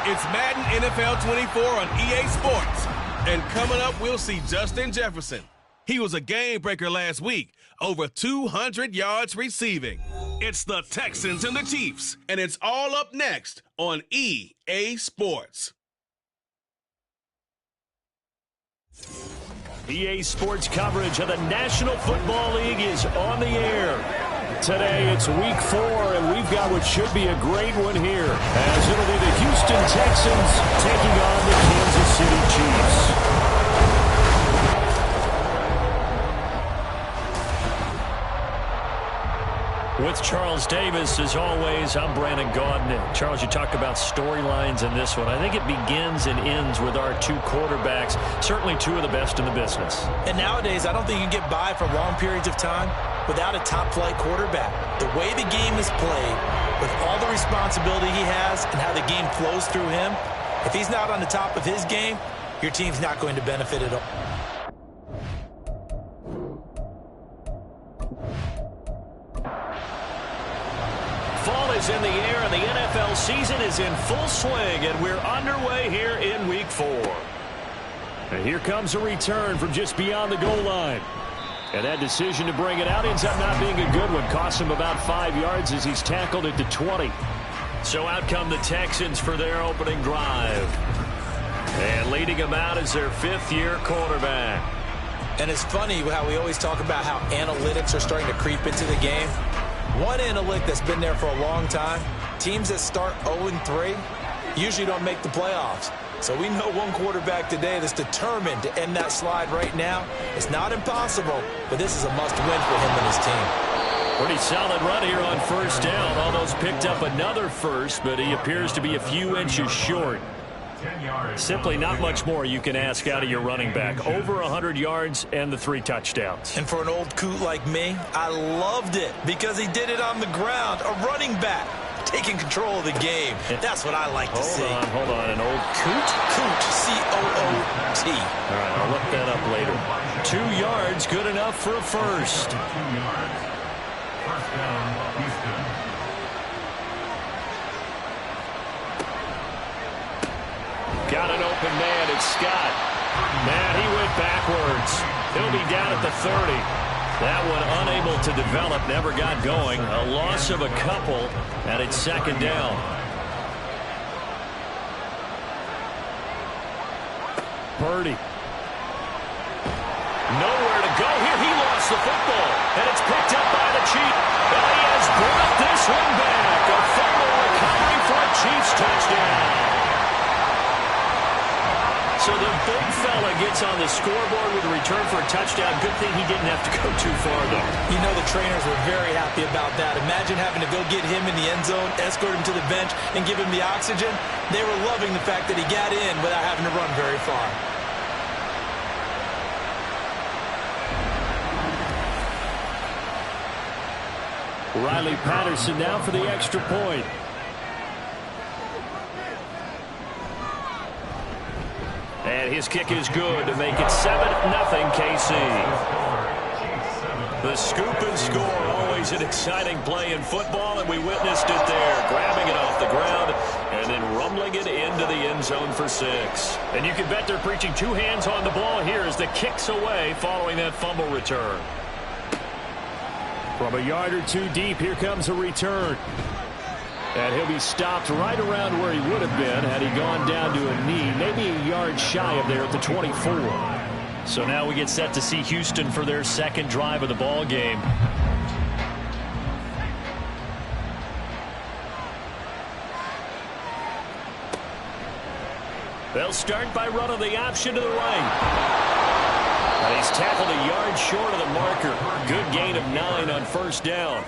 It's Madden NFL 24 on EA Sports. And coming up, we'll see Justin Jefferson. He was a game breaker last week, over 200 yards receiving. It's the Texans and the Chiefs, and it's all up next on EA Sports. EA Sports coverage of the National Football League is on the air. Today it's week 4, and we've got what should be a great one here, as it'll be the Houston Texans taking on the Kansas City Chiefs. With Charles Davis, as always, I'm Brandon Gaudin. Charles, you talk about storylines in this one. I think it begins and ends with our two quarterbacks, certainly two of the best in the business. And nowadays, I don't think you can get by for long periods of time without a top-flight quarterback. The way the game is played, with all the responsibility he has and how the game flows through him, if he's not on the top of his game, your team's not going to benefit at all. Fall is in the air, and the NFL season is in full swing, and we're underway here in Week 4. And here comes a return from just beyond the goal line. And that decision to bring it out ends up not being a good one. Costs him about 5 yards as he's tackled at the 20. So out come the Texans for their opening drive. And leading them out is their fifth-year quarterback. And it's funny how we always talk about how analytics are starting to creep into the game. One analytic that's been there for a long time, teams that start 0-3 usually don't make the playoffs. So we know one quarterback today that's determined to end that slide right now. It's not impossible, but this is a must-win for him and his team. Pretty solid run here on first down. Almost picked up another first, but he appears to be a few inches short. Simply not much more you can ask out of your running back. Over 100 yards and the 3 touchdowns. And for an old coot like me, I loved it because he did it on the ground. A running back taking control of the game. That's what I like to see. Hold on. An old coot? Coot, C-O-O-T. All right, I'll look that up later. 2 yards, good enough for a first. 2 yards. First down, Houston. Got an open man, it's Scott. Man, he went backwards. He'll be down at the 30. That one unable to develop, never got going. A loss of a couple, and it's second down. Purdy. Nowhere to go here. He lost the football, and it's picked up by the Chiefs. And he has brought this one back. A fumble recovery for a Chiefs touchdown. So the big fella gets on the scoreboard with a return for a touchdown. Good thing he didn't have to go too far, though. You know the trainers were very happy about that. Imagine having to go get him in the end zone, escort him to the bench, and give him the oxygen. They were loving the fact that he got in without having to run very far. Riley Patterson now for the extra point. And his kick is good to make it 7-0 KC. The scoop and score, always an exciting play in football, and we witnessed it there, grabbing it off the ground and then rumbling it into the end zone for 6. And you can bet they're preaching 2 hands on the ball here as the kick's away following that fumble return. From a yard or 2 deep, here comes a return. And he'll be stopped right around where he would have been had he gone down to a knee, maybe a yard shy of there at the 24. So now we get set to see Houston for their second drive of the ball game. They'll start by running the option to the right. And he's tackled a yard short of the marker. Good gain of 9 on first down.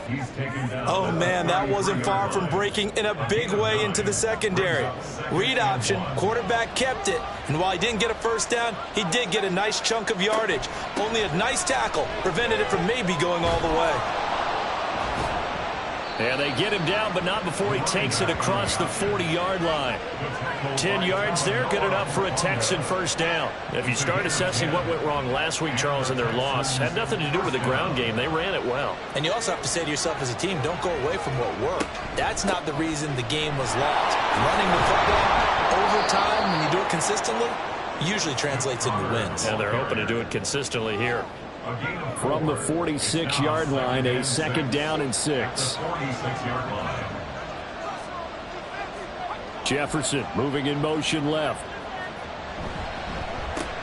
Oh, man, that wasn't far from breaking in a big way into the secondary. Read option, quarterback kept it. And while he didn't get a first down, he did get a nice chunk of yardage. Only a nice tackle prevented it from maybe going all the way. And they get him down, but not before he takes it across the 40-yard line. 10 yards there, good enough for a Texan first down. If you start assessing what went wrong last week, Charles, in their loss, had nothing to do with the ground game. They ran it well. And you also have to say to yourself as a team, don't go away from what worked. That's not the reason the game was lost. Running the football over time, when you do it consistently, usually translates into wins. And they're hoping to do it consistently here. From the 46-yard line, a second down and 6. Jefferson moving in motion left.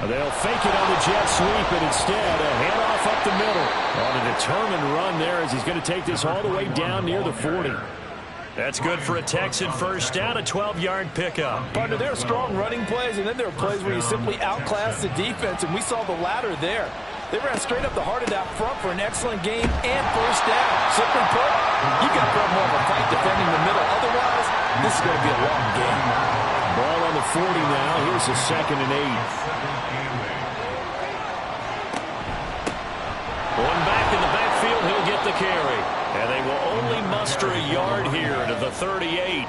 They'll fake it on the jet sweep, and instead a handoff up the middle. On a determined run there as he's going to take this all the way down near the 40. That's good for a Texan first down, a 12-yard pickup. Partner, there are strong running plays, and then there are plays where you simply outclass the defense, and we saw the latter there. They ran straight up the heart of that front for an excellent game and first down. Simply put, you got to put more of a fight defending the middle. Otherwise, this is going to be a long game. Ball on the 40 now. Here's a 2nd and 8. Going back in the backfield, he'll get the carry. And they will only muster a yard here to the 38.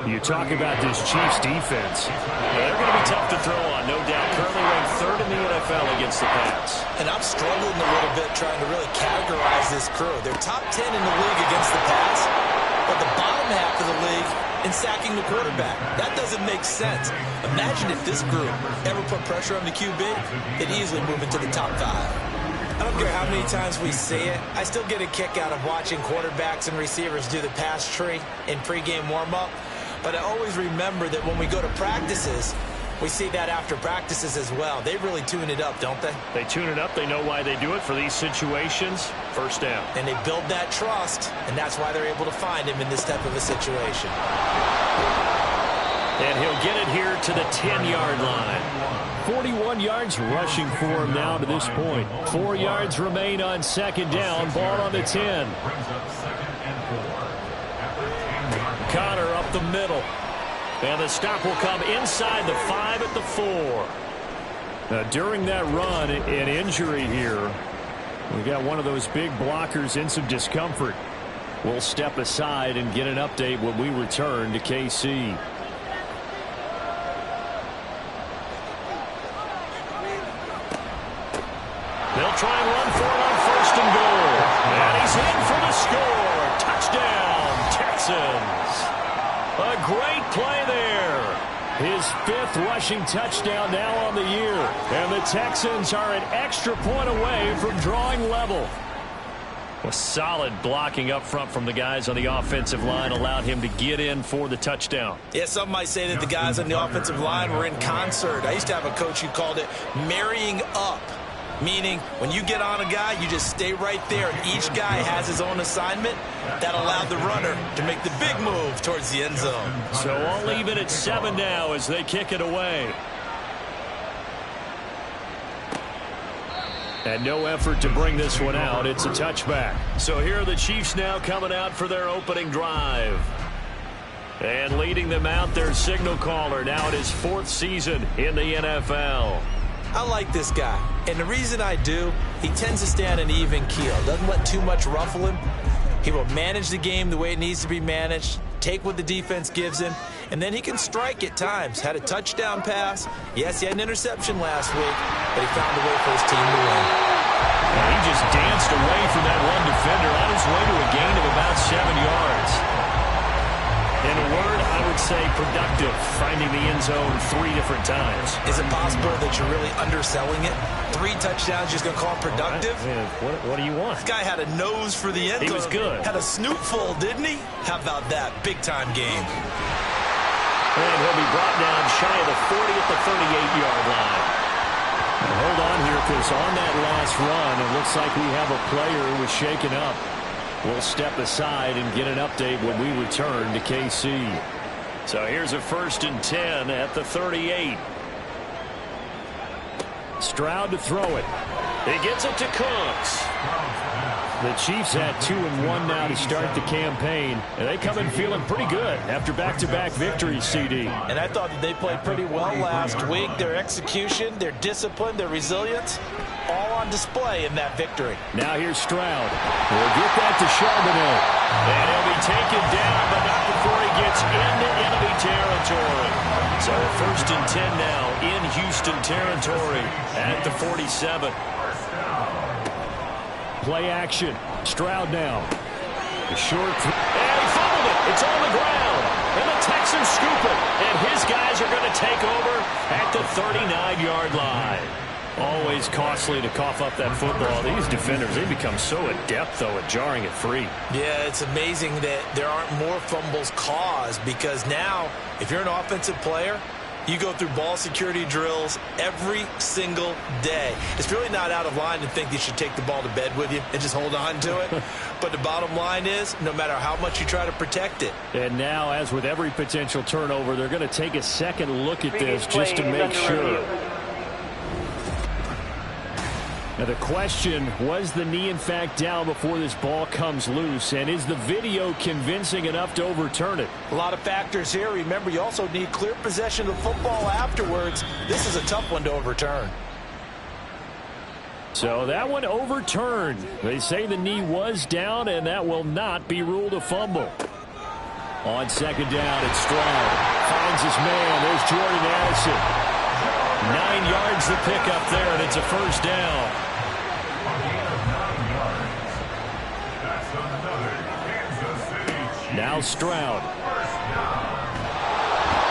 You talk about this Chiefs defense. They're going to be tough to throw on, no doubt. Currently ranked 3rd in the NFL against the pass. And I'm struggling a little bit trying to really categorize this crew. They're top 10 in the league against the pass, but the bottom half of the league in sacking the quarterback. That doesn't make sense. Imagine if this group ever put pressure on the QB, they'd easily move into the top 5. I don't care how many times we see it. I still get a kick out of watching quarterbacks and receivers do the pass tree in pregame warm-up. But I always remember that when we go to practices, we see that after practices as well. They really tune it up, don't they? They tune it up. They know why they do it for these situations. First down. And they build that trust, and that's why they're able to find him in this type of a situation. And he'll get it here to the 10-yard line. 41 yards rushing for him now to this point. 4 yards remain on 2nd down. Ball on the 10. Connor up the middle. And the stop will come inside the 5 at the 4. Now, during that run, an injury here. We got one of those big blockers in some discomfort. We'll step aside and get an update when we return to KC. They'll try and run for it on 1st and goal. And he's in for the score. Touchdown, Texans. A great play there. His 5th rushing touchdown now on the year. And the Texans are an extra point away from drawing level. A solid blocking up front from the guys on the offensive line allowed him to get in for the touchdown. Yeah, some might say that the guys on the offensive line were in concert. I used to have a coach who called it marrying up. Meaning, when you get on a guy, you just stay right there. And each guy has his own assignment. That allowed the runner to make the big move towards the end zone. So I'll leave it at 7 now as they kick it away. And no effort to bring this one out. It's a touchback. So here are the Chiefs now coming out for their opening drive. And leading them out, their signal caller now in his 4th season in the NFL. I like this guy, and the reason I do, he tends to stay on an even keel. Doesn't let too much ruffle him. He will manage the game the way it needs to be managed, take what the defense gives him, and then he can strike at times. Had a touchdown pass. Yes, he had an interception last week, but he found a way for his team to win. And he just danced away from that one defender on his way to a gain of about 7 yards. In a word, I would say productive, finding the end zone 3 different times. Is it possible that you're really underselling it? 3 touchdowns, just going to call it productive? What do you want? This guy had a nose for the end zone. He was good. Had a snootful, didn't he? How about that? Big-time game. And he'll be brought down shy of the 40 at the 38-yard line. And hold on here, because on that last run, it looks like we have a player who was shaken up. We'll step aside and get an update when we return to KC. So here's a 1st and 10 at the 38. Stroud to throw it. He gets it to Cooks. The Chiefs had 2-1 now to start the campaign, and they come in feeling pretty good after back-to-back victories, CD. And I thought that they played pretty well last week. Their execution, their discipline, their resilience, all on display in that victory. Now here's Stroud. We'll get that to Charbonnet. And he'll be taken down, but not before he gets into enemy territory. So 1st and 10 now in Houston territory at the 47. Play action. Stroud now. The short. And he fumbled it. It's on the ground. And the Texans scoop it. And his guys are going to take over at the 39-yard line. Always costly to cough up that football. These defenders, they become so adept, though, at jarring it free. Yeah, it's amazing that there aren't more fumbles caused, because now, if you're an offensive player, you go through ball security drills every single day. It's really not out of line to think you should take the ball to bed with you and just hold on to it. But the bottom line is, no matter how much you try to protect it. And now, as with every potential turnover, they're going to take a second look at this just to make sure. Now the question, was the knee in fact down before this ball comes loose? And is the video convincing enough to overturn it? A lot of factors here. Remember, you also need clear possession of the football afterwards. This is a tough one to overturn. So that one overturned. They say the knee was down, and that will not be ruled a fumble. On second down, it's Stroud. Finds his man. There's Jordan Addison. 9 yards to pick up there, and it's a first down. Now Stroud.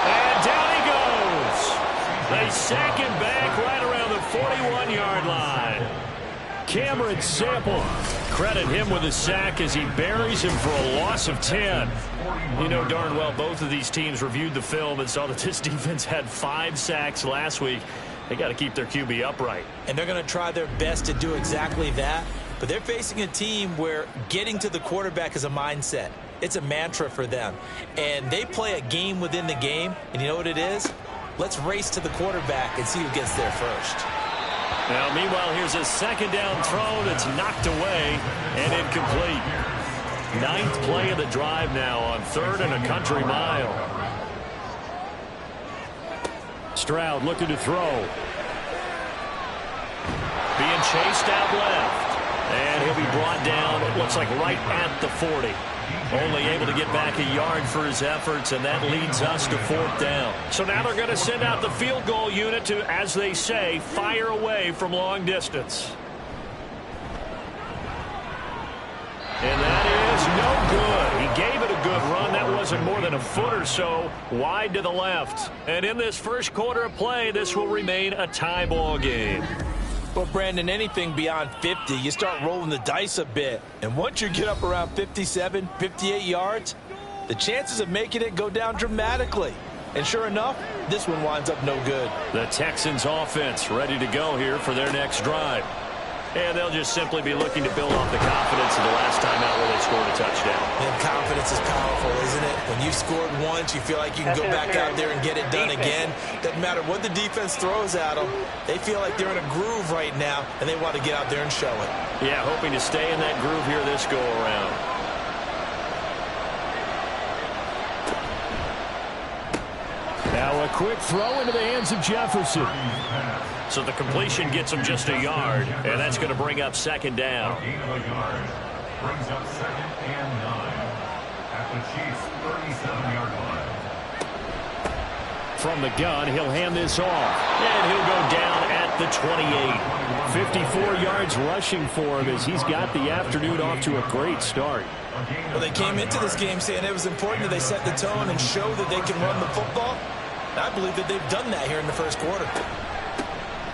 And down he goes. They sack him back right around the 41-yard line. Cameron Sample, credit him with a sack as he buries him for a loss of 10. You know darn well both of these teams reviewed the film and saw that this defense had 5 sacks last week. They got to keep their QB upright. And they're going to try their best to do exactly that. But they're facing a team where getting to the quarterback is a mindset. It's a mantra for them. And they play a game within the game. And you know what it is? Let's race to the quarterback and see who gets there first. Now, meanwhile, here's a second down throw that's knocked away and incomplete. 9th play of the drive now on 3rd and a country mile. Stroud looking to throw. Being chased out left. And he'll be brought down, it looks like right at the 40. Only able to get back a yard for his efforts, and that leads us to 4th down. So now they're going to send out the field goal unit to, as they say, fire away from long distance. And that is no good. He gave it a good run. That wasn't more than a foot or so wide to the left. And in this first quarter of play, this will remain a tie ball game. Well, Brandon, anything beyond 50, you start rolling the dice a bit. And once you get up around 57, 58 yards, the chances of making it go down dramatically. And sure enough, this one winds up no good. The Texans offense ready to go here for their next drive. And they'll just simply be looking to build off the confidence of the last time out where they scored a touchdown. And confidence is powerful, isn't it? When you've scored once, you feel like you can go back out there and get it done again. Doesn't matter what the defense throws at them. They feel like they're in a groove right now, and they want to get out there and show it. Yeah, hoping to stay in that groove here this go-around. Now a quick throw into the hands of Jefferson. So the completion gets him just a yard, and that's going to bring up second down. Gain of a yard brings up 2nd and 9 at the Chiefs' 37-yard line. From the gun, he'll hand this off, and he'll go down at the 28. 54 yards rushing for him as he's got the afternoon off to a great start. Well, they came into this game saying it was important that they set the tone and show that they can run the football. I believe that they've done that here in the first quarter.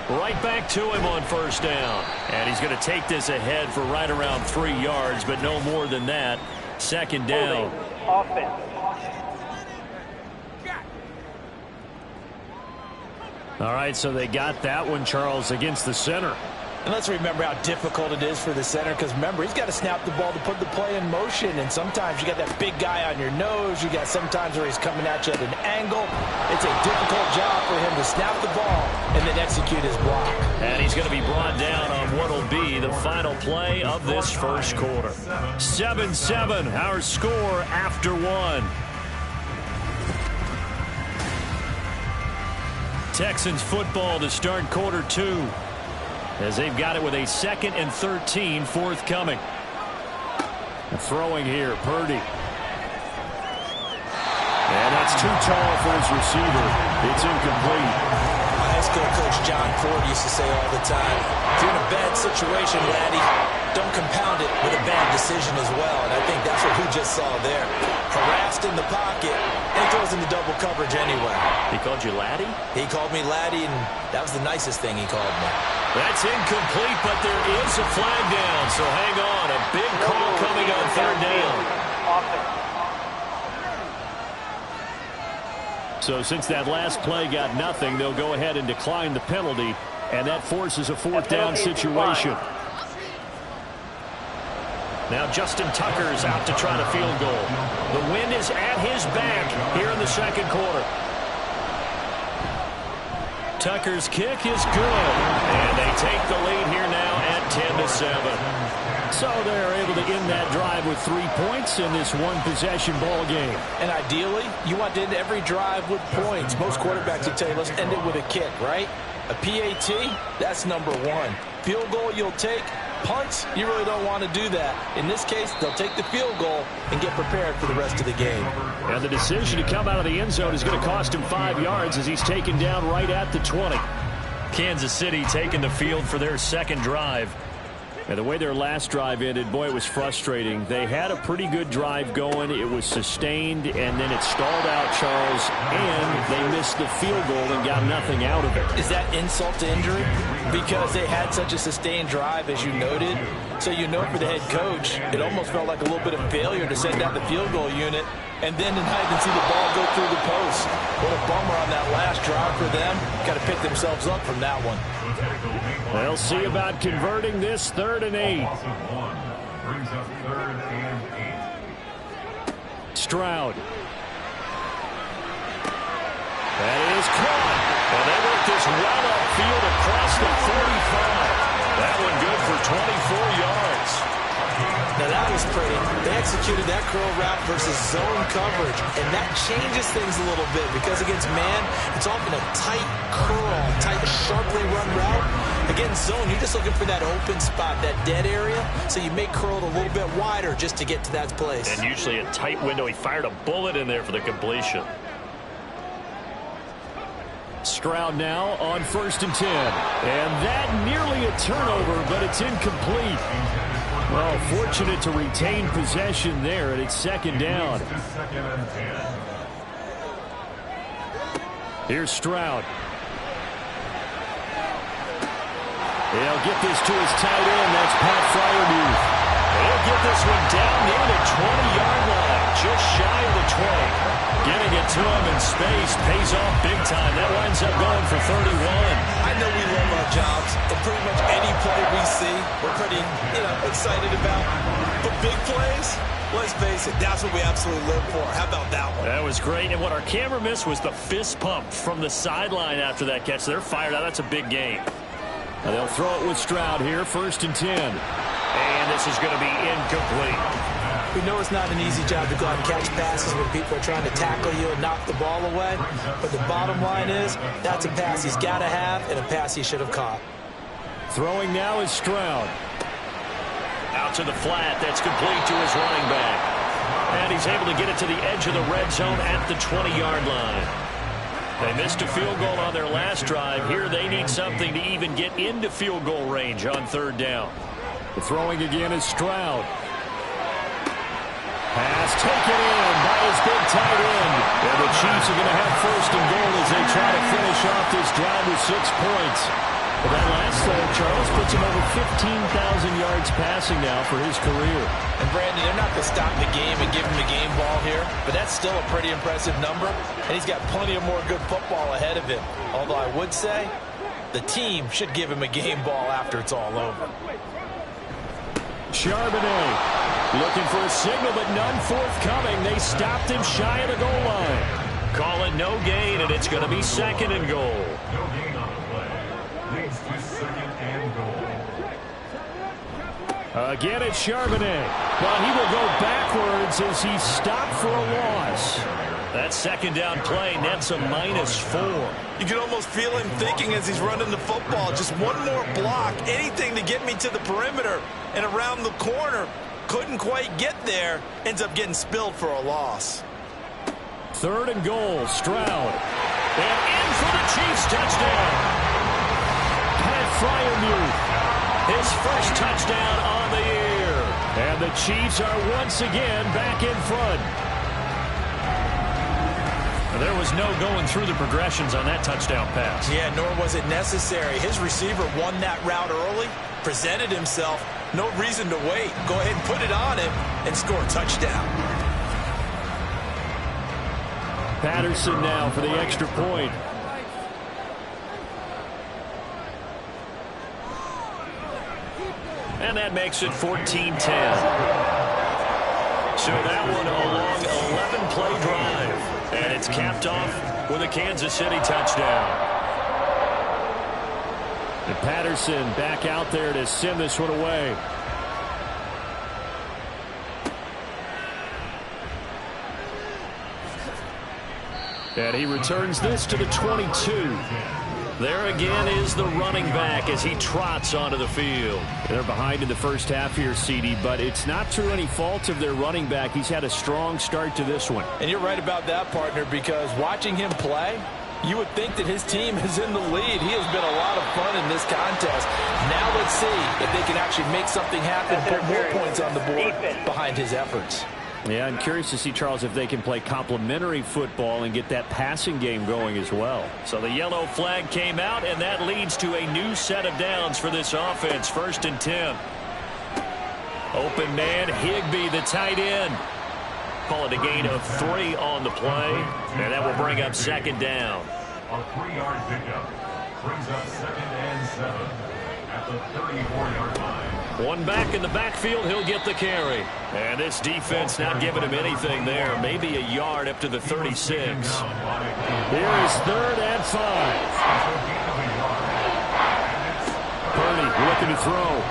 Right back to him on first down. And he's going to take this ahead for right around 3 yards, but no more than that. Second down. Offense. All right, so they got that one, Charles, against the center. And let's remember how difficult it is for the center, because remember, he's got to snap the ball to put the play in motion, and sometimes you got that big guy on your nose. You got sometimes where he's coming at you at an angle. It's a difficult job for him to snap the ball and then execute his block. And he's going to be brought down on what will be the final play of this first quarter. 7-7, our score after one. Texans football to start quarter 2. As they've got it with a 2nd and 13 forthcoming. Throwing here, Purdy. And that's too tall for his receiver. It's incomplete. My high school coach John Ford used to say all the time, if you're in a bad situation, laddie. Don't compound it with a bad decision as well, and I think that's what we just saw there. Harassed in the pocket, and he throws into double coverage anyway. He called you laddie? He called me laddie, and that was the nicest thing he called me. That's incomplete, but there is a flag down, so hang on. A big call coming on third down. So since that last play got nothing, they'll go ahead and decline the penalty, and that forces a fourth down situation. Now Justin Tucker's out to try to field goal. The wind is at his back here in the second quarter. Tucker's kick is good, and they take the lead here now at 10-7. So they're able to end that drive with 3 points in this one-possession ball game. And ideally, you want to end every drive with points. Most quarterbacks will tell you, let's end it with a kick, right? A PAT, that's number one. Field goal you'll take. Punts, you really don't want to do that. In this case, they'll take the field goal and get prepared for the rest of the game. And the decision to come out of the end zone is going to cost him 5 yards as he's taken down right at the 20. Kansas City taking the field for their second drive. And the way their last drive ended, boy, it was frustrating. They had a pretty good drive going. It was sustained, and then it stalled out, Charles, and they missed the field goal and got nothing out of it. Is that insult to injury? Because they had such a sustained drive, as you noted. So you know for the head coach, it almost felt like a little bit of failure to send out the field goal unit and then not even see the ball go through the post. What a bummer on that last drive for them. Got to pick themselves up from that one. They'll see about converting this 3rd and 8. Brings up 3rd and 8. Stroud. That is caught. And they work this well upfield across the 45. That one good for 24 yards. Now that was pretty. They executed that curl route versus zone coverage, and that changes things a little bit because against man, it's often a tight curl, tight, sharply run route. Against zone, you're just looking for that open spot, that dead area, so you make curl a little bit wider just to get to that place. And usually a tight window. He fired a bullet in there for the completion. Stroud now on 1st and 10. And that nearly a turnover, but it's incomplete. Well, fortunate to retain possession there, and it's 2nd down. Here's Stroud. He'll get this to his tight end. That's Pat Freiermuth. He'll get this one down near the 20-yard line, just shy of the 20. Getting it to him in space pays off big time. That winds up going for 31. I know we love our jobs, and pretty much any play we see, we're pretty, excited about. But big plays, let's face it, that's what we absolutely live for. How about that one? That was great. And what our camera missed was the fist pump from the sideline after that catch. They're fired out. That's a big game. Now they'll throw it with Stroud here, 1st and 10. And this is going to be incomplete. We know it's not an easy job to go out and catch passes when people are trying to tackle you and knock the ball away. But the bottom line is, that's a pass he's got to have and a pass he should have caught. Throwing now is Stroud. Out to the flat. That's complete to his running back. And he's able to get it to the edge of the red zone at the 20-yard line. They missed a field goal on their last drive. Here they need something to even get into field goal range on 3rd down. The throwing again is Stroud. Pass taken in by his big tight end. And the Chiefs are going to have 1st and goal as they try to finish off this drive with 6 points. But that last throw, Charles, puts him over 15,000 yards passing now for his career. And Brandon, they're not going to stop the game and give him the game ball here, but that's still a pretty impressive number, and he's got plenty of more good football ahead of him. Although I would say the team should give him a game ball after it's all over. Charbonnet looking for a signal, but none forthcoming. They stopped him shy of the goal line. Call it no gain, and it's going to be 2nd and goal. No gain on the play. Leads to 2nd and goal. Again, it's Charbonnet. But he will go backwards as he's stopped for a loss. That 2nd down play nets a -4. You can almost feel him thinking as he's running the football, just one more block, anything to get me to the perimeter and around the corner. Couldn't quite get there, ends up getting spilled for a loss. 3rd and goal, Stroud. And in for the Chiefs touchdown. Pat Freiermuth. His first touchdown on the year. And the Chiefs are once again back in front. There was no going through the progressions on that touchdown pass. Yeah, nor was it necessary. His receiver won that route early, presented himself. No reason to wait. Go ahead and put it on him and score a touchdown. Patterson now for the extra point. And that makes it 14-10. So that one a long 11-play drive. And it's capped off with a Kansas City touchdown. And Patterson back out there to send this one away. And he returns this to the 22. There again is the running back as he trots onto the field. They're behind in the first half here, CD, but it's not through any fault of their running back. He's had a strong start to this one. And you're right about that, partner, because watching him play, you would think that his team is in the lead. He has been a lot of fun in this contest. Now let's see if they can actually make something happen, put more points on the board behind his efforts. Yeah, I'm curious to see, Charles, if they can play complementary football and get that passing game going as well. So the yellow flag came out, and that leads to a new set of downs for this offense. 1st and 10. Open man, Higbee, the tight end. Call it a gain of 3 on the play, and that will bring up 2nd down. A 3-yard pickup brings up 2nd and 7 at the 34-yard line. One back in the backfield, he'll get the carry. And this defense not giving him anything there. Maybe a yard up to the 36. Here is 3rd and 5. Purdy looking to throw.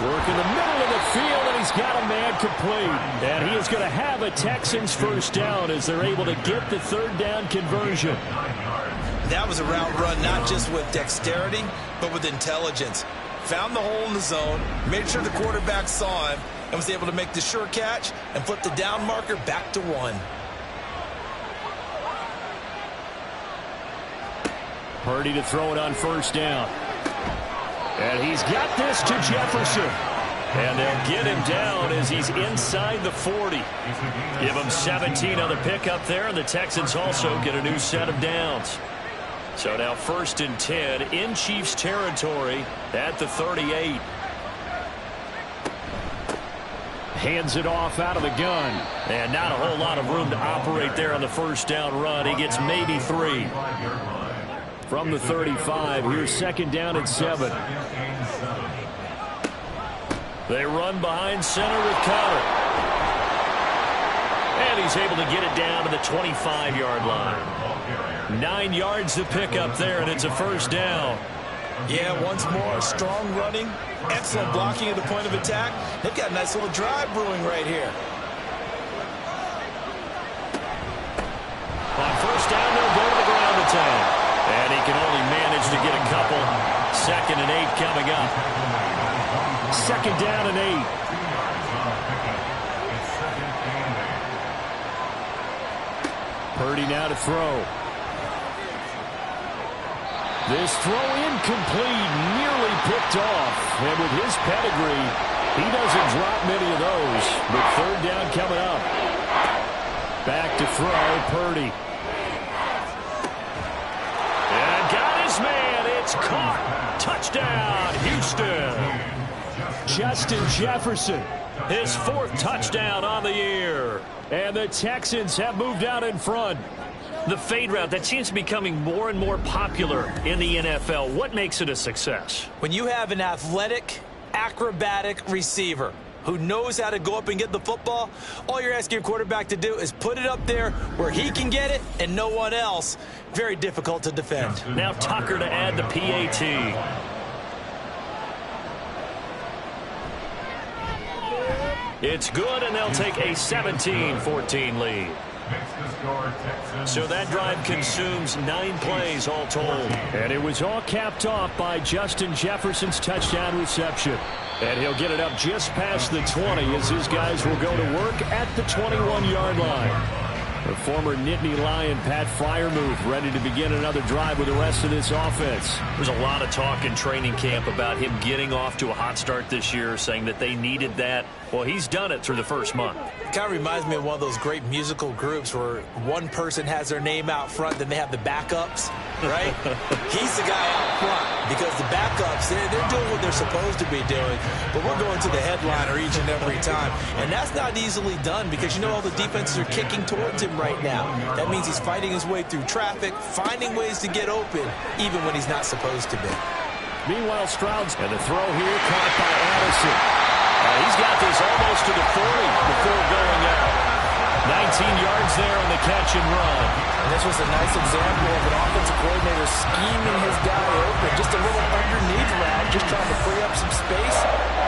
Work in the middle of the field, and he's got a man complete. And he is going to have a Texans first down as they're able to get the 3rd down conversion. That was a route run not just with dexterity, but with intelligence. Found the hole in the zone, made sure the quarterback saw him, and was able to make the sure catch and flip the down marker back to 1. Purdy to throw it on 1st down. And he's got this to Jefferson. And they'll get him down as he's inside the 40. Give him 17 on the pickup there, and the Texans also get a new set of downs. So now 1st and 10 in Chiefs territory at the 38. Hands it off out of the gun. And not a whole lot of room to operate there on the 1st down run. He gets maybe 3. From the 35, here's 2nd down and 7. They run behind center with Conner. And he's able to get it down to the 25-yard line. 9 yards to pick up there, and it's a 1st down. Yeah, once more, strong running, excellent blocking at the point of attack. They've got a nice little drive brewing right here. On 1st down, they'll go to the ground attack. And he can only manage to get a couple. 2nd and 8 coming up. 2nd down and 8. Purdy now to throw. This throw incomplete, nearly picked off. And with his pedigree, he doesn't drop many of those. But 3rd down coming up. Back to throw, Purdy. And got his man. It's caught. Touchdown, Houston. Justin Jefferson, his 4th touchdown on the year. And the Texans have moved out in front. The fade route, that seems to be becoming more and more popular in the NFL. What makes it a success? When you have an athletic, acrobatic receiver who knows how to go up and get the football, all you're asking your quarterback to do is put it up there where he can get it and no one else. Very difficult to defend. Now Tucker to add the PAT. It's good, and they'll take a 17-14 lead. So that drive consumes 9 plays all told. And it was all capped off by Justin Jefferson's touchdown reception. And he'll get it up just past the 20 as his guys will go to work at the 21-yard line. The former Nittany Lion, Pat Freiermuth, ready to begin another drive with the rest of this offense. There's a lot of talk in training camp about him getting off to a hot start this year, saying that they needed that. Well, he's done it through the first month. It kind of reminds me of one of those great musical groups where one person has their name out front, then they have the backups, right? He's the guy out front because the backups, they're doing what they're supposed to be doing, but we're going to the headliner each and every time. And that's not easily done because, you know, all the defenses are kicking towards him right now. That means he's fighting his way through traffic, finding ways to get open, even when he's not supposed to be. Meanwhile, Stroud's and the throw here caught by Addison. He's got this almost to the 40 before going out. 19 yards there on the catch and run. And this was a nice example of an offensive coordinator scheming his guy open. Just a little underneath route, just trying to free up some space,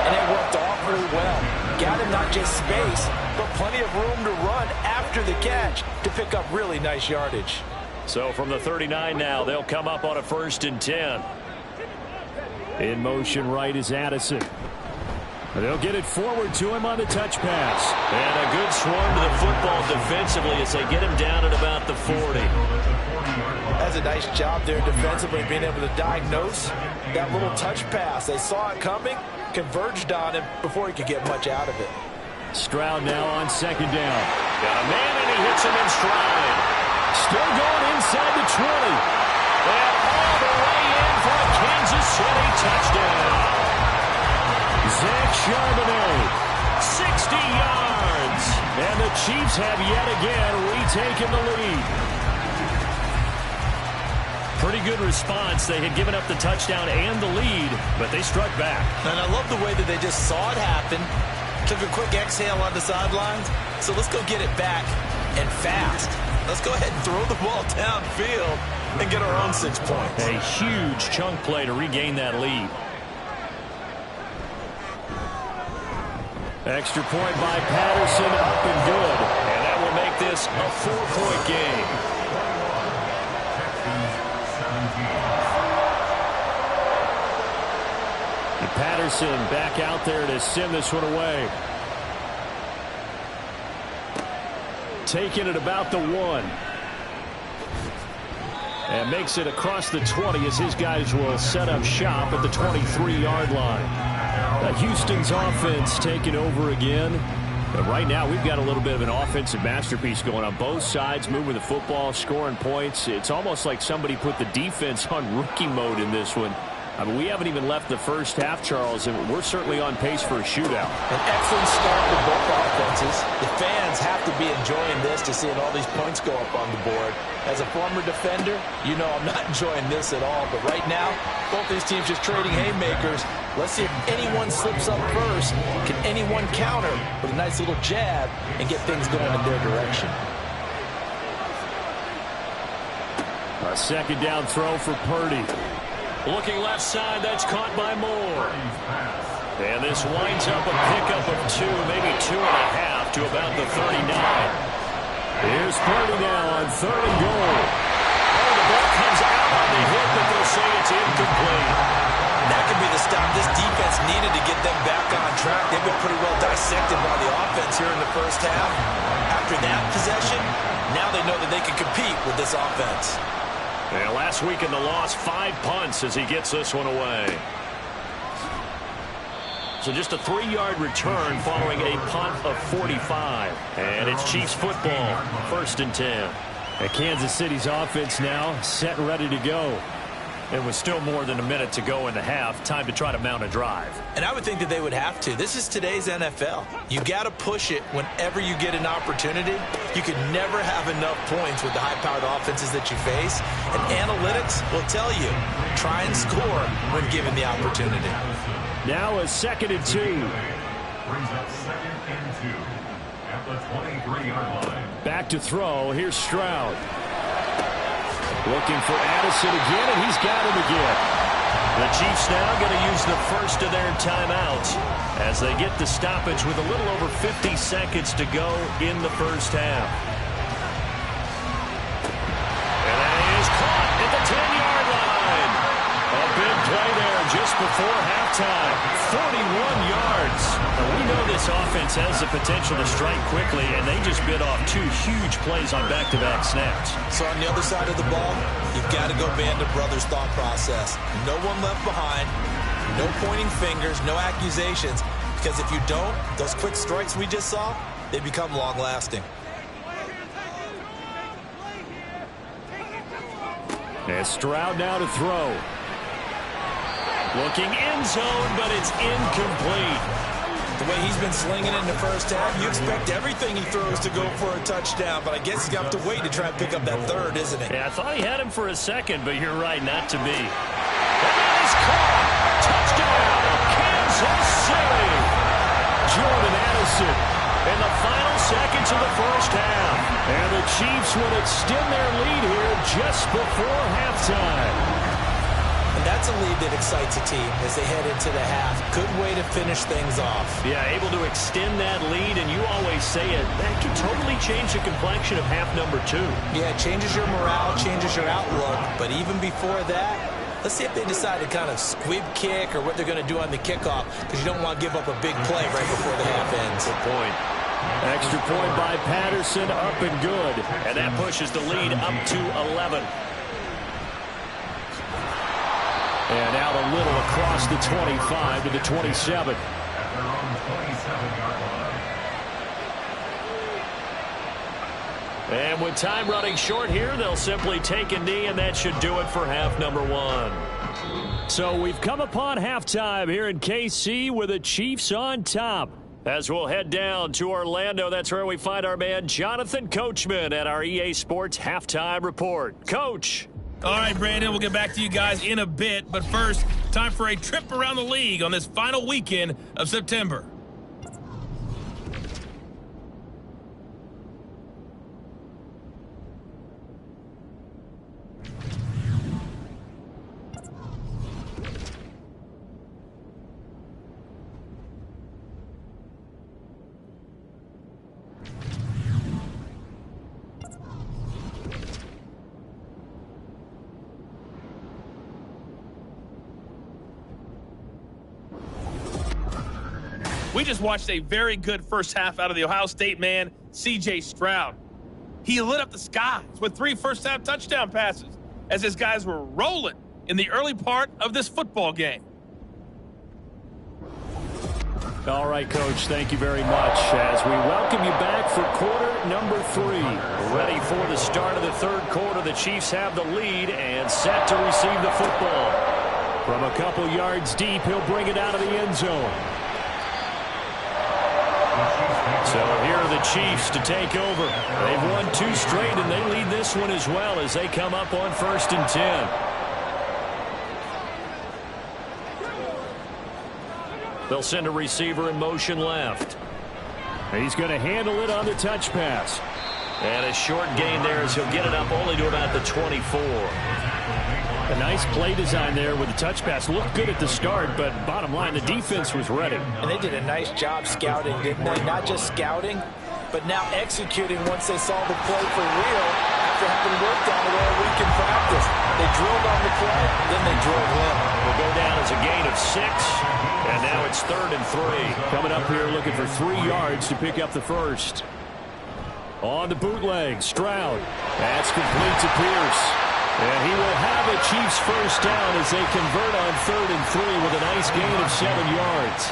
and it worked awfully well. Got him not just space, but plenty of room to run after the catch to pick up really nice yardage. So from the 39 now, they'll come up on a 1st and 10. In motion right is Addison. They'll get it forward to him on the touch pass. And a good swarm to the football defensively as they get him down at about the 40. That's a nice job there defensively, being able to diagnose that little touch pass. They saw it coming, converged on him before he could get much out of it. Stroud now on 2nd down. Got a man, and he hits him in stride. Still going inside the 20. And all the way in for a Kansas City touchdown. Zach Charbonnet, 60 yards. And the Chiefs have yet again retaken the lead. Pretty good response. They had given up the touchdown and the lead, but they struck back. And I love the way that they just saw it happen, took a quick exhale on the sidelines. So let's go get it back and fast. Let's go ahead and throw the ball downfield and get our own 6 points. A huge chunk play to regain that lead. Extra point by Patterson, up and good. And that will make this a 4-point game. And Patterson back out there to send this one away. Taking it about the 1. And makes it across the 20 as his guys will set up shop at the 23-yard line. Houston's offense taking over again. And right now we've got a little bit of an offensive masterpiece going on both sides, moving the football, scoring points. It's almost like somebody put the defense on rookie mode in this one. I mean, we haven't even left the first half, Charles, and we're certainly on pace for a shootout. An excellent start for both offenses. The fans have to be enjoying this to seeing all these points go up on the board. As a former defender, you know I'm not enjoying this at all. But right now, both these teams just trading haymakers. Let's see if anyone slips up first. Can anyone counter with a nice little jab and get things going in their direction? A 2nd down throw for Purdy. Looking left side, that's caught by Moore. And this winds up a pickup of 2, maybe 2.5 to about the 39. Here's Purdy now on 3rd and goal. Oh, the ball comes out on the hit, but they'll say it's incomplete. That could be the stop this defense needed to get them back on track. They've been pretty well dissected by the offense here in the first half. After that possession, now they know that they can compete with this offense. And last week in the loss, 5 punts as he gets this one away. So just a 3-yard return following a punt of 45. And it's Chiefs football, 1st and 10. And Kansas City's offense now set and ready to go. It was still more than a minute to go in the half. Time to try to mount a drive. And I would think that they would have to. This is today's NFL. You got to push it whenever you get an opportunity. You can never have enough points with the high-powered offenses that you face. And analytics will tell you, try and score when given the opportunity. Now a 2nd and 2. Brings up 2nd and 2 at the 23-yard line. Back to throw. Here's Stroud. Looking for Addison again, and he's got him again. The Chiefs now going to use the first of their timeouts as they get the stoppage with a little over 50 seconds to go in the first half. And that is caught at the 10-yard line. A big play there. just before halftime. 41 yards. Now, we know this offense has the potential to strike quickly, and they just bit off 2 huge plays on back-to-back snaps. So on the other side of the ball, you've got to go Band of Brothers thought process. No one left behind, no pointing fingers, no accusations, because if you don't, those quick strikes we just saw, they become long-lasting. And Stroud now to throw. Looking end zone, but it's incomplete. The way he's been slinging in the first half, you expect everything he throws to go for a touchdown, but I guess he's going to have to wait to try and pick up that third, isn't it? Yeah, I thought he had him for a second, but you're right, not to be. And that is caught. Touchdown, Kansas City. Jordan Addison in the final seconds of the first half. And the Chiefs will extend their lead here just before halftime. And that's a lead that excites a team as they head into the half. Good way to finish things off. Yeah, able to extend that lead, and you always say it, that can totally change the complexion of half number 2. Yeah, it changes your morale, changes your outlook, but even before that, let's see if they decide to kind of squib kick or what they're going to do on the kickoff, because you don't want to give up a big play right before the half ends. Good point. Extra point by Patterson, up and good. And that pushes the lead up to 11. And now the Little across the 25 to the 27. At their own 27-yard line. And with time running short here, they'll simply take a knee, and that should do it for half number 1. So we've come upon halftime here in KC with the Chiefs on top. As we'll head down to Orlando, that's where we find our man Jonathan Coachman at our EA Sports Halftime Report. Coach. All right, Brandon, we'll get back to you guys in a bit. But first, time for a trip around the league on this final weekend of September. We just watched a very good first half out of the Ohio State man, C.J. Stroud. He lit up the skies with 3 first-half touchdown passes as his guys were rolling in the early part of this football game. All right, Coach, thank you very much. As we welcome you back for quarter number 3. Ready for the start of the third quarter. The Chiefs have the lead and set to receive the football. From a couple yards deep, he'll bring it out of the end zone. So here are the Chiefs to take over. They've won 2 straight, and they lead this one as well as they come up on 1st and 10. They'll send a receiver in motion left. He's going to handle it on the touch pass. And a short gain there as he'll get it up only to about the 24. A nice play design there with the touch pass. Looked good at the start, but bottom line, the defense was ready. And they did a nice job scouting, didn't they? Not just scouting, but now executing once they saw the play for real after having worked on it all week in practice. They drilled on the play, then they drilled him. Will go down as a gain of 6, and now it's 3rd and 3. Coming up here looking for 3 yards to pick up the first. On the bootleg, Stroud. That's complete to Pierce. And he will have a Chiefs first down as they convert on 3rd and 3 with a nice gain of 7 yards.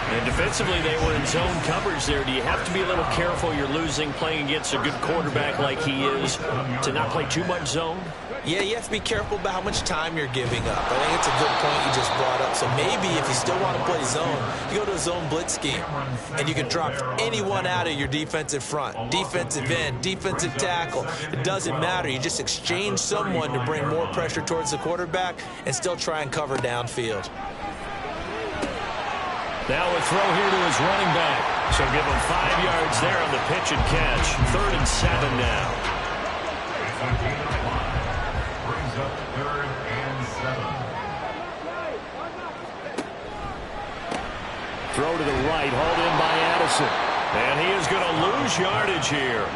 And defensively, they were in zone coverage there. Do you have to be a little careful? You're losing playing against a good quarterback like he is to not play too much zone? Yeah, you have to be careful about how much time you're giving up. I think it's a good point you just brought up. So maybe if you still want to play zone, you go to a zone blitz scheme, and you can drop anyone out of your defensive front, defensive end, defensive tackle. It doesn't matter. You just exchange someone to bring more pressure towards the quarterback and still try and cover downfield. Now a throw here to his running back. So give him 5 yards there on the pitch and catch. 3rd and 7 now. Brings up 3rd and 7. Throw to the right, hauled in by Addison. And he is going to lose yardage here.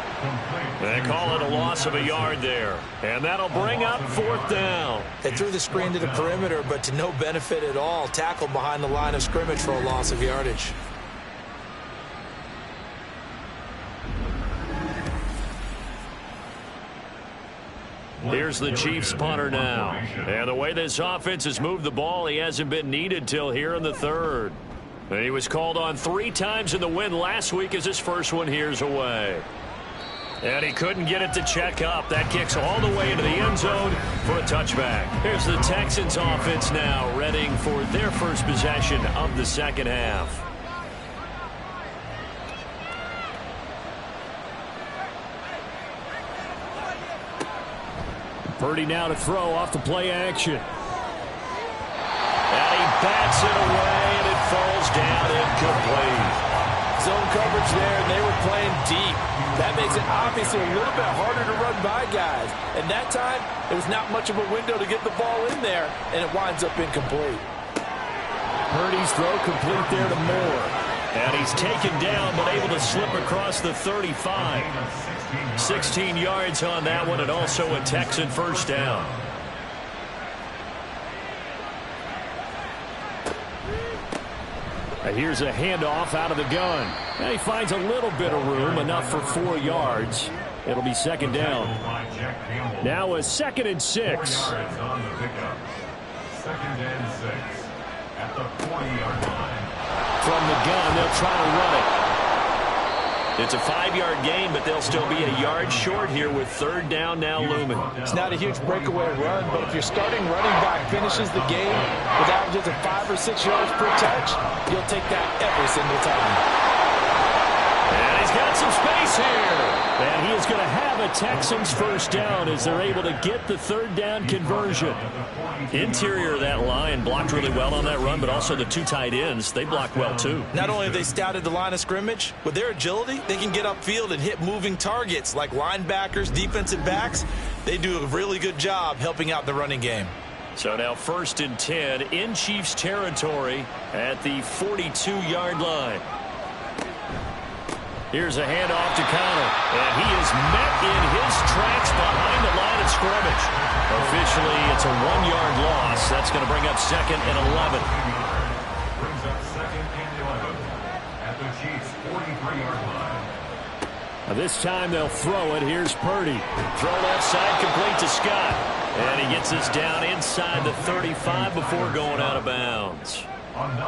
They call it a loss of a yard there. And that'll bring up 4th down. They threw the screen to the perimeter, but to no benefit at all. Tackled behind the line of scrimmage for a loss of yardage. Here's the Chiefs punter now. And the way this offense has moved the ball, he hasn't been needed till here in the 3rd. And he was called on 3 times in the win last week as his first one here's away. And he couldn't get it to check up. That kicks all the way into the end zone for a touchback. Here's the Texans offense now, readying for their first possession of the second half. Purdy now to throw off the play action. And he bats it away, and it falls down incomplete. Zone coverage there, and they were playing deep. That makes it obviously a little bit harder to run by guys. And that time, there was not much of a window to get the ball in there, and it winds up incomplete. Purdy's throw complete there to Moore. And he's taken down, but able to slip across the 35. 16 yards on that one, and also a Texan first down. Here's a handoff out of the gun. And he finds a little bit of room, enough for 4 yards. It'll be second down. Now a 2nd and 6. 2nd and 6 at the 40-yard line. From the gun, they'll try to run it. It's a 5-yard gain, but they'll still be a yard short here with 3rd down now looming. It's not a huge breakaway run, but if your starting running back finishes the game with averages of 5 or 6 yards per touch, you'll take that every single time. And he's got some space here. And he is going to have a Texans first down as they're able to get the 3rd down conversion. Interior of that line blocked really well on that run, but also the 2 tight ends, they blocked well too. Not only have they scouted the line of scrimmage, with their agility, they can get upfield and hit moving targets like linebackers, defensive backs. They do a really good job helping out the running game. So now 1st and 10 in Chiefs territory at the 42-yard line. Here's a handoff to Connor, and he is met in his tracks behind the line of scrimmage. Officially, it's a 1-yard loss. That's going to bring up 2nd and 11. Brings up 2nd and 11 at the Chiefs' 43-yard line. Now this time they'll throw it. Here's Purdy. Throw left side complete to Scott. And he gets this down inside the 35 before going out of bounds.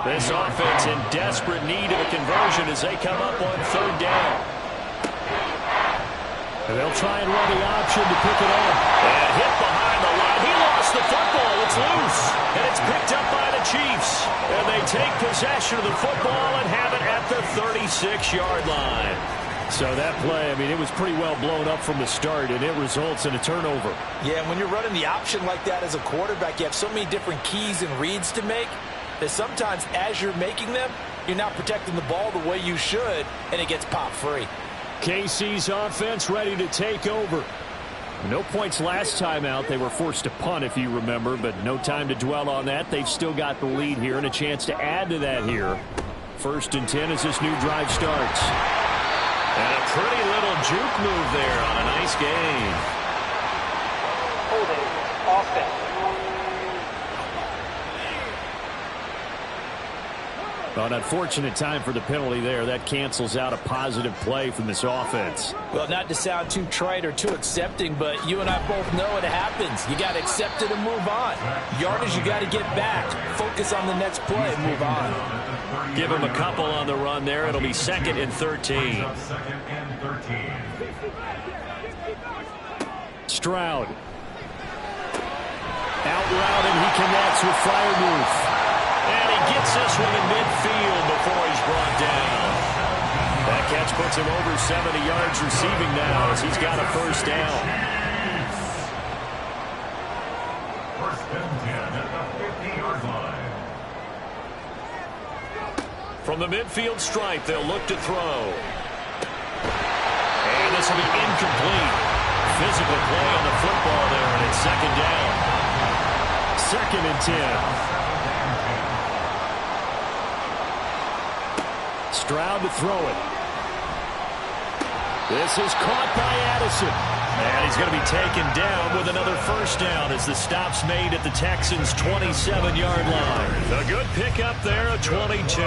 This offense in desperate need of a conversion as they come up on 3rd down. And they'll try and run the option to pick it up. And hit behind the line. He lost the football. It's loose. And it's picked up by the Chiefs. And they take possession of the football and have it at the 36-yard line. So that play, I mean, it was pretty well blown up from the start, and it results in a turnover. Yeah, and when you're running the option like that as a quarterback, you have so many different keys and reads to make that sometimes as you're making them, you're not protecting the ball the way you should, and it gets popped free. KC's offense ready to take over. No points last time out. They were forced to punt, if you remember, but no time to dwell on that. They've still got the lead here and a chance to add to that here. 1st and 10 as this new drive starts. And a pretty little juke move there on a nice gain. Holding offense. Well, an unfortunate time for the penalty there. That cancels out a positive play from this offense. Well, not to sound too trite or too accepting, but you and I both know it happens. You got to accept it and move on. Yardage, you got to get back. Focus on the next play and move on. Give him a couple on the run there. It'll be 2nd and 13. Stroud. Out route, and he connects with Freiermuth. And he gets this one in midfield before he's brought down. That catch puts him over 70 yards receiving now as he's got a first down. 1st and 10 at the 50-yard line. From the midfield stripe, they'll look to throw. And this will be incomplete. Physical play on the football there, and it's 2nd down. 2nd and 10. Stroud to throw it. This is caught by Addison. And he's going to be taken down with another first down as the stop's made at the Texans' 27-yard line. A good pickup there, a 22.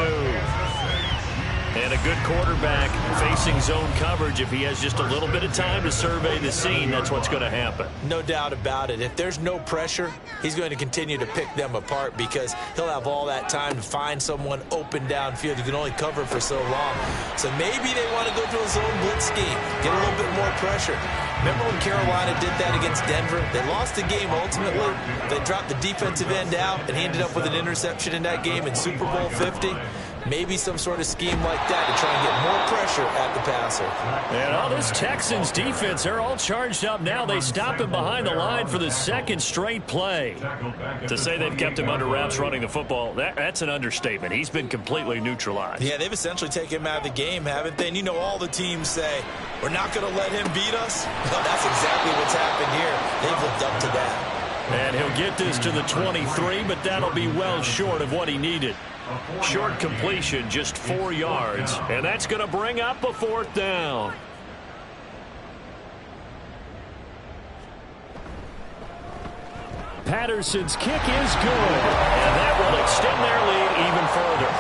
And a good quarterback facing zone coverage. If he has just a little bit of time to survey the scene, that's what's going to happen. No doubt about it. If there's no pressure, he's going to continue to pick them apart because he'll have all that time to find someone open downfield. You can only cover for so long. So maybe they want to go to a zone blitz scheme, get a little bit more pressure. Remember when Carolina did that against Denver? They lost the game ultimately. They dropped the defensive end out, and he ended up with an interception in that game in Super Bowl 50. Maybe some sort of scheme like that to try and get more pressure at the passer. And all this Texans defense, they're all charged up now. They stop him behind the line for the second straight play. To say they've kept him under wraps running the football, that's an understatement. He's been completely neutralized. Yeah, they've essentially taken him out of the game, haven't they? And you know all the teams say, we're not going to let him beat us. Well, that's exactly what's happened here. They've lived up to that. And he'll get this to the 23, but that'll be well short of what he needed. Short completion, just 4 yards, and that's going to bring up a fourth down. Patterson's kick is good, and that will extend their lead even further.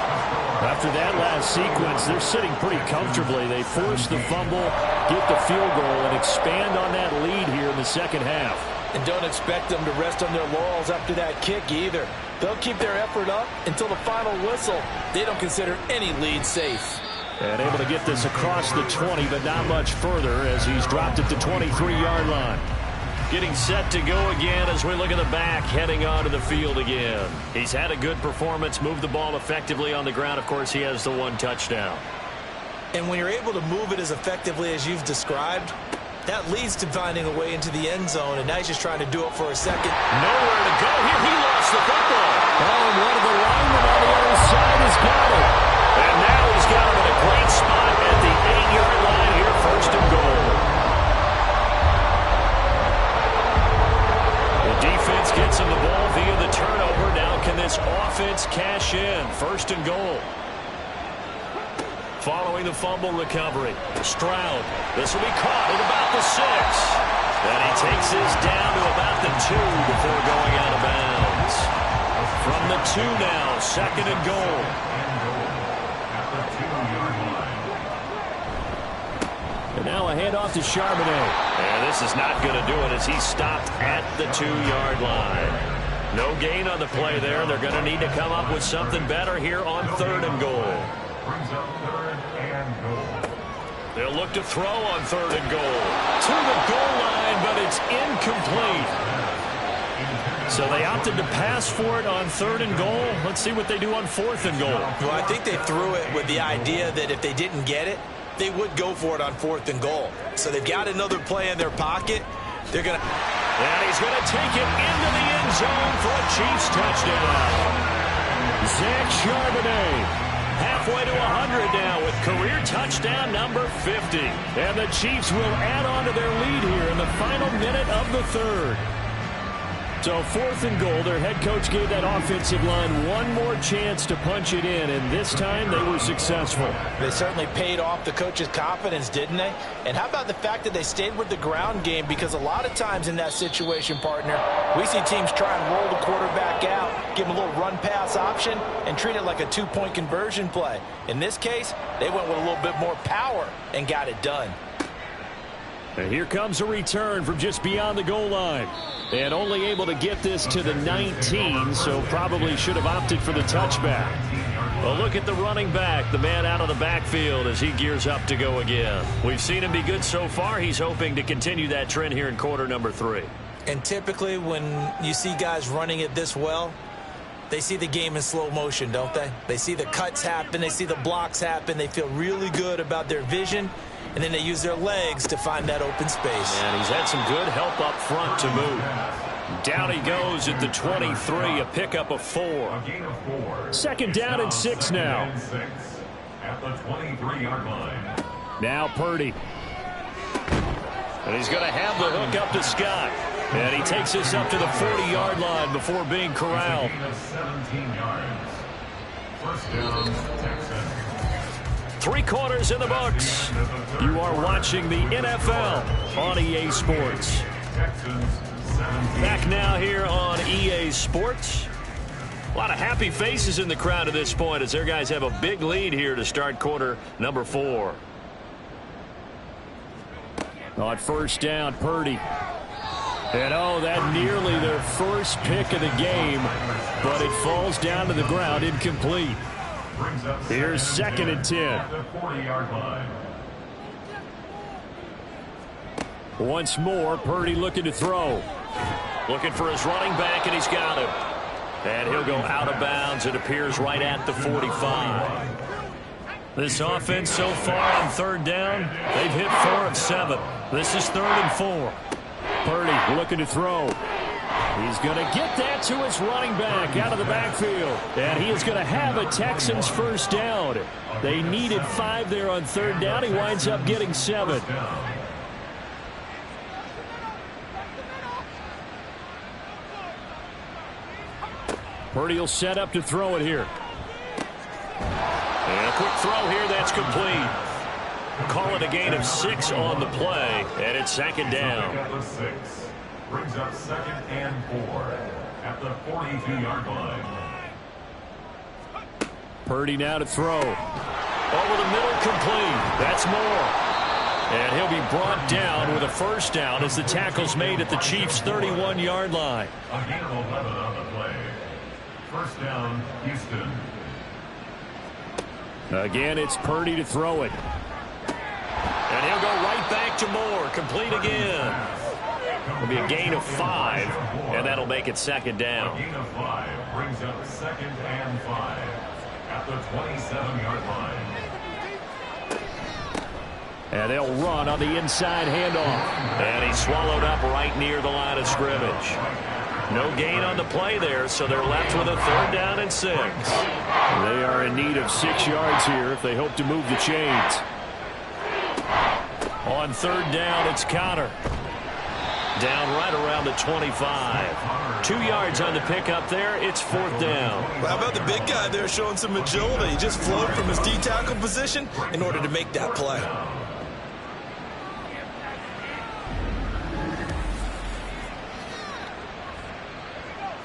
After that last sequence, they're sitting pretty comfortably. They force the fumble, get the field goal, and expand on that lead here in the second half. And don't expect them to rest on their laurels after that kick either. They'll keep their effort up until the final whistle. They don't consider any lead safe. And able to get this across the 20, but not much further as he's dropped at the 23-yard line. Getting set to go again as we look at the back, heading onto the field again. He's had a good performance, moved the ball effectively on the ground. Of course, he has the 1 touchdown. And when you're able to move it as effectively as you've described, that leads to finding a way into the end zone, and now he's just trying to do it for a second. Nowhere to go here. He lost the football. Oh, and one of the linemen on the other side has got it. And now he's got him in a great spot at the 8-yard line here, first and goal. The defense gets him the ball via the turnover. Now can this offense cash in? First and goal. Following the fumble recovery, Stroud. This will be caught at about the 6. And he takes this down to about the 2 before going out of bounds. From the 2 now, second and goal. And now a handoff to Charbonnet. And this is not going to do it as he's stopped at the 2-yard line. No gain on the play there. They're going to need to come up with something better here on third and goal. They'll look to throw on third and goal. To the goal line, but it's incomplete. So they opted to pass for it on third and goal. Let's see what they do on fourth and goal. Well, I think they threw it with the idea that if they didn't get it, they would go for it on fourth and goal. So they've got another play in their pocket. They're going to... And he's going to take it into the end zone for a Chiefs touchdown. Zach Charbonnet. Halfway to 100 now with career touchdown number 50. And the Chiefs will add on to their lead here in the final minute of the third. So fourth and goal, their head coach gave that offensive line one more chance to punch it in, and this time they were successful. They certainly paid off the coach's confidence, didn't they? And how about the fact that they stayed with the ground game? Because a lot of times in that situation, partner, we see teams try and roll the quarterback out, give him a little run-pass option, and treat it like a 2-point conversion play. In this case, they went with a little bit more power and got it done. And here comes a return from just beyond the goal line. And only able to get this to the 19, so probably should have opted for the touchback. Well, look at the running back, the man out of the backfield as he gears up to go again. We've seen him be good so far. He's hoping to continue that trend here in quarter number 3. And typically when you see guys running it this well, they see the game in slow motion, don't they? They see the cuts happen. They see the blocks happen. They feel really good about their vision. And then they use their legs to find that open space. And he's had some good help up front to move. Down he goes at the 23, a pickup of 4. Second down and 6 now. At the 23-yard line. Now Purdy. And he's going to have the hook up to Scott. And he takes this up to the 40-yard line before being corralled. 17 yards. First down, Texans. 3 quarters in the books. You are watching the NFL on EA Sports. Back now here on EA Sports. A lot of happy faces in the crowd at this point as their guys have a big lead here to start quarter number 4. On first down, Purdy. And that nearly their first pick of the game, but it falls down to the ground incomplete. Here's 2nd and 10. Once more, Purdy looking to throw. Looking for his running back, and he's got him. And he'll go out of bounds. It appears right at the 45. This offense so far on 3rd down, they've hit 4 of 7. This is 3rd and 4. Purdy looking to throw. He's going to get that to his running back out of the backfield. And he is going to have a Texans first down. They needed 5 there on 3rd down. He winds up getting 7. Purdy will set up to throw it here. And a quick throw here, that's complete. Call it a gain of 6 on the play, and it's 2nd down. Brings up 2nd and 4 at the 42-yard line. Purdy now to throw. Over the middle, complete. That's Moore. And he'll be brought down with a first down as the tackle's made at the Chiefs' 31-yard line. A gain of 11 on the play. First down, Houston. Again, it's Purdy to throw it. And he'll go right back to Moore. Complete again. It'll be a gain of 5, and that'll make it 2nd down. A gain of 5 brings up 2nd and 5 at the 27-yard line. And they'll run on the inside handoff. And he's swallowed up right near the line of scrimmage. No gain on the play there, so they're left with a 3rd down and 6. They are in need of 6 yards here if they hope to move the chains. On 3rd down, it's Conner. Down right around the 25. 2 yards on the pickup there. It's 4th down. Well, how about the big guy there showing some agility? He just flowed from his D-tackle position in order to make that play.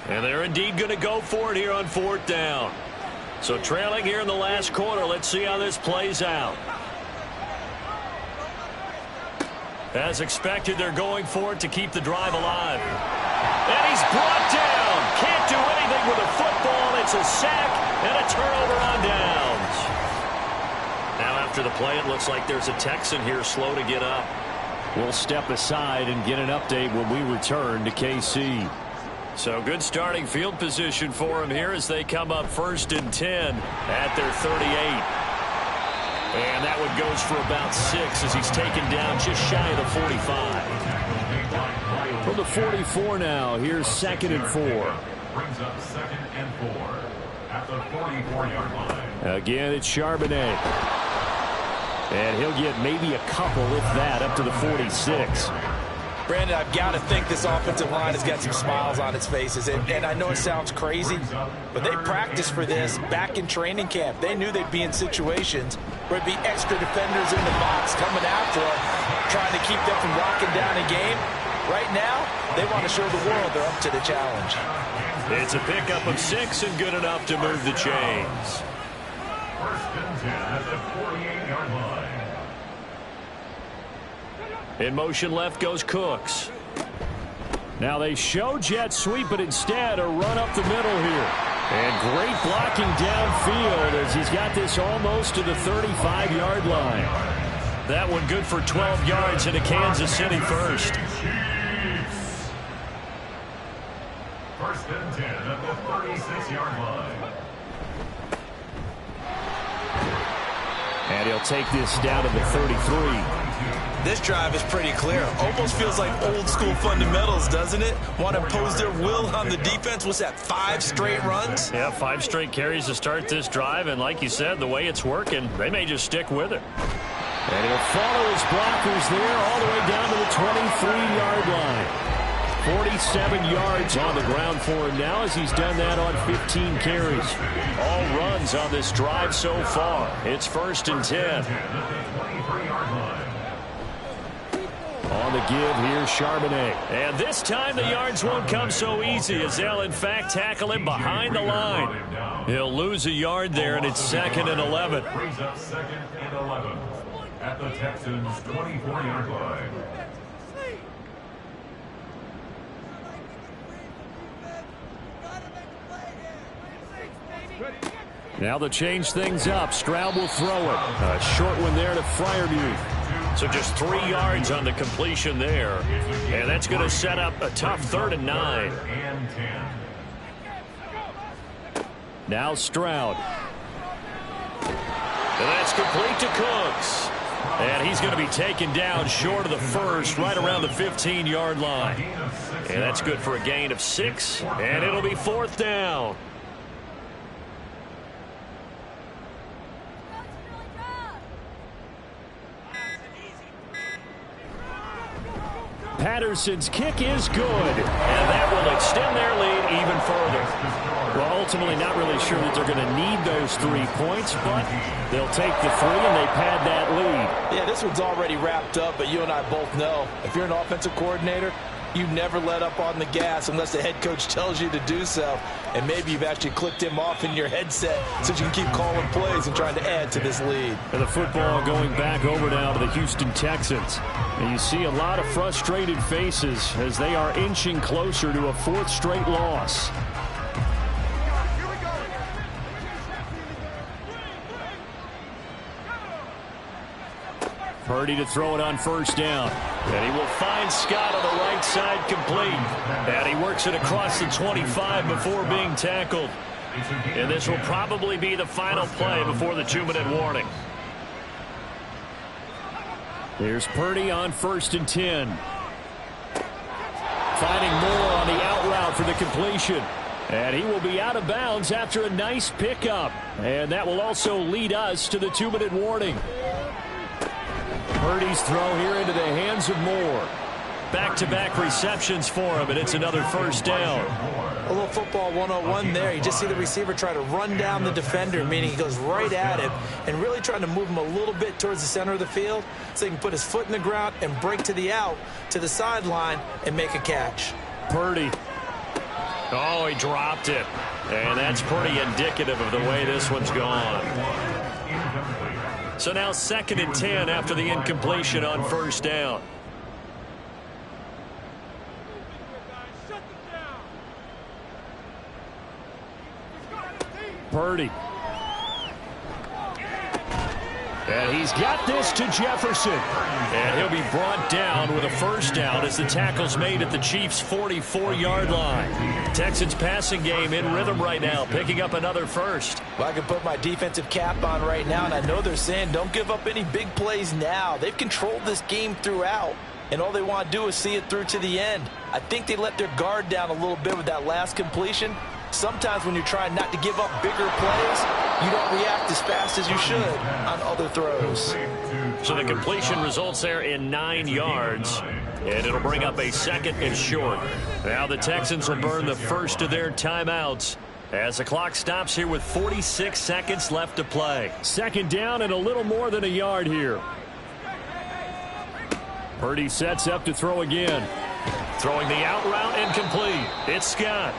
And they're indeed going to go for it here on 4th down. So trailing here in the last quarter. Let's see how this plays out. As expected, they're going for it to keep the drive alive. And he's brought down. Can't do anything with a football. It's a sack and a turnover on downs. Now after the play, it looks like there's a Texan here slow to get up. We'll step aside and get an update when we return to KC. So good starting field position for him here as they come up 1st and 10 at their 38. And that one goes for about 6 as he's taken down just shy of the 45. From the 44 now, here's 2nd and 4. Brings up 2nd and 4 at the 44-yard line. Again, it's Charbonnet. And he'll get maybe a couple, if that, up to the 46. Brandon, I've got to think this offensive line has got some smiles on its faces. And I know it sounds crazy, but they practiced for this back in training camp. They knew they'd be in situations where it'd be extra defenders in the box coming after them, trying to keep them from locking down a game. Right now, they want to show the world they're up to the challenge. It's a pickup of 6 and good enough to move the chains. 1st and 10 at the 48-yard line. In motion left goes Cooks. Now they show jet sweep, but instead a run up the middle here. And great blocking downfield as he's got this almost to the 35-yard line. That one good for 12 yards into Kansas City first. 1st and 10 at the 36-yard line. And he'll take this down to the 33. This drive is pretty clear. Almost feels like old school fundamentals, doesn't it? Want to impose their will on the defense. What's that, 5 straight runs? Yeah, 5 straight carries to start this drive. And like you said, the way it's working, they may just stick with it. And he'll follow his blockers there all the way down to the 23-yard line. 47 yards on the ground for him now as he's done that on 15 carries. All runs on this drive so far. It's 1st and 10. On the give here, Charbonnet. And this time the yards won't come so easy as they'll in fact tackle him behind the line. He'll lose a yard there, and it's 2nd and 11. Brings up 2nd and 11 at the Texans' 24-yard line. Now they'll change things up. Stroud will throw it. A short one there to Freiermuth. So just 3 yards on the completion there. And that's going to set up a tough 3rd and 9. Now Stroud. And that's complete to Cooks. And he's going to be taken down short of the first, right around the 15-yard line. And that's good for a gain of 6. And it'll be 4th down. Patterson's kick is good, and that will extend their lead even further. Well, ultimately not really sure that they're going to need those 3 points, but they'll take the 3 and they pad that lead. Yeah, this one's already wrapped up, but you and I both know if you're an offensive coordinator, you never let up on the gas unless the head coach tells you to do so. And maybe you've actually clicked him off in your headset so you can keep calling plays and trying to add to this lead. And the football going back over now to the Houston Texans. And you see a lot of frustrated faces as they are inching closer to a 4th straight loss. Purdy to throw it on 1st down. And he will find Scott on the right side complete. And he works it across the 25 before being tackled. And this will probably be the final play before the 2-minute warning. Here's Purdy on 1st and 10. Finding Moore on the out route for the completion. And he will be out of bounds after a nice pickup. And that will also lead us to the 2-minute warning. Purdy's throw here into the hands of Moore. Back-to-back receptions for him, and it's another 1st down. A little football 101 there. You just see the receiver try to run down the defender, meaning he goes right at him and really trying to move him a little bit towards the center of the field so he can put his foot in the ground and break to the out, to the sideline, and make a catch. Purdy. Oh, he dropped it. And that's pretty indicative of the way this one's gone. So now 2nd and 10 after the incompletion on 1st down. Purdy. And he's got this to Jefferson. And he'll be brought down with a 1st down as the tackle's made at the Chiefs' 44-yard line. Texans passing game in rhythm right now, picking up another 1st. Well, I can put my defensive cap on right now, and I know they're saying don't give up any big plays now. They've controlled this game throughout, and all they want to do is see it through to the end. I think they let their guard down a little bit with that last completion. Sometimes when you're trying not to give up bigger plays, you don't react as fast as you should on other throws. So the completion results there in 9 yards, and it'll bring up a 2nd and short. Now the Texans will burn the first of their timeouts as the clock stops here with 46 seconds left to play. 2nd down and a little more than a yard here. Purdy sets up to throw again. Throwing the out route and complete. It's Scott.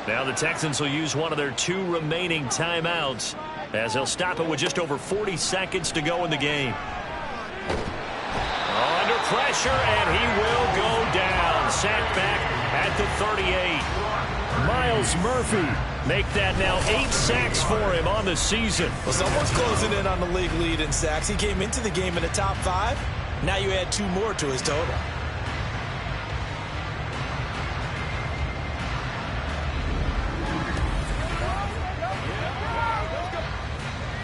Now the Texans will use one of their 2 remaining timeouts as they'll stop it with just over 40 seconds to go in the game. Under pressure, and he will go down. Sacked back at the 38. Myles Murphy make that now 8 sacks for him on the season. Well, someone's closing in on the league lead in sacks. He came into the game in the top 5. Now you add 2 more to his total.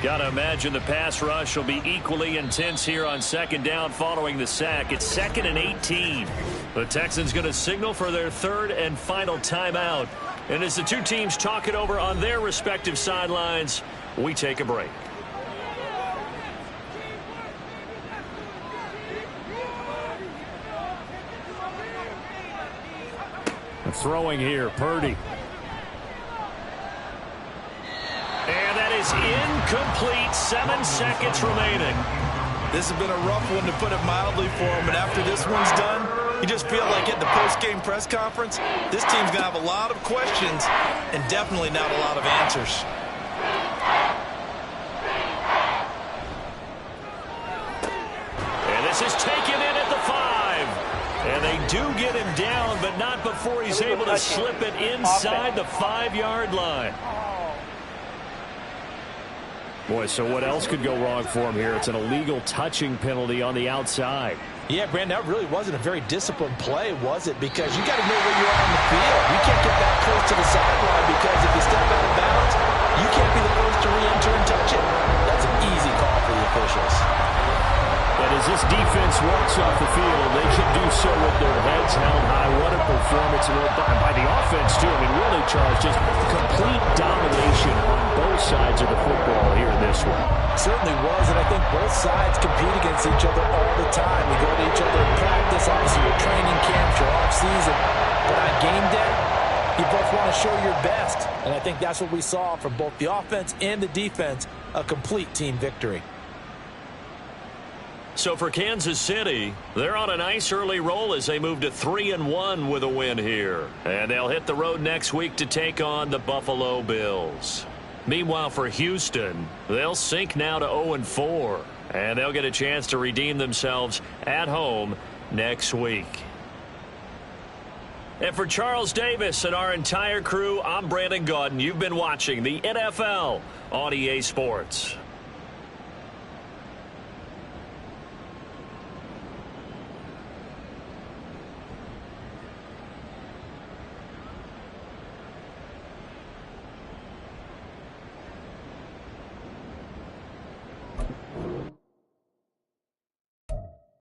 Got to imagine the pass rush will be equally intense here on 2nd down following the sack. It's 2nd and 18. The Texans going to signal for their 3rd and final timeout. And as the 2 teams talk it over on their respective sidelines, we take a break. Throwing here, Purdy. And that is incomplete. 7 seconds remaining. This has been a rough one, to put it mildly, for him. But after this one's done, you just feel like at the post-game press conference, this team's going to have a lot of questions and definitely not a lot of answers. And this is taken in at the 5. And they do get him down, but not before he's able to slip it inside the 5-yard line. Boy, so what else could go wrong for him here? It's an illegal touching penalty on the outside. Yeah, Brandon, that really wasn't a very disciplined play, was it? Because you got to know where you are on the field. You can't get that close to the sideline, because if you step out of bounds, you can't be the first to re-enter and touch it. That's an easy call for the officials. And as this defense walks off the field, they should do so with their heads held high. What a performance by the offense, too. I mean, really, Charles, just complete domination on both sides of the football here in this one. Certainly was, and I think both sides compete against each other all the time. We go to each other in practice, obviously your training camps, your off-season. But on game day, you both want to show your best. And I think that's what we saw from both the offense and the defense, a complete team victory. So for Kansas City, they're on a nice early roll as they move to 3-1 with a win here. And they'll hit the road next week to take on the Buffalo Bills. Meanwhile, for Houston, they'll sink now to 0-4. And they'll get a chance to redeem themselves at home next week. And for Charles Davis and our entire crew, I'm Brandon Gaudin. You've been watching the NFL on EA Sports.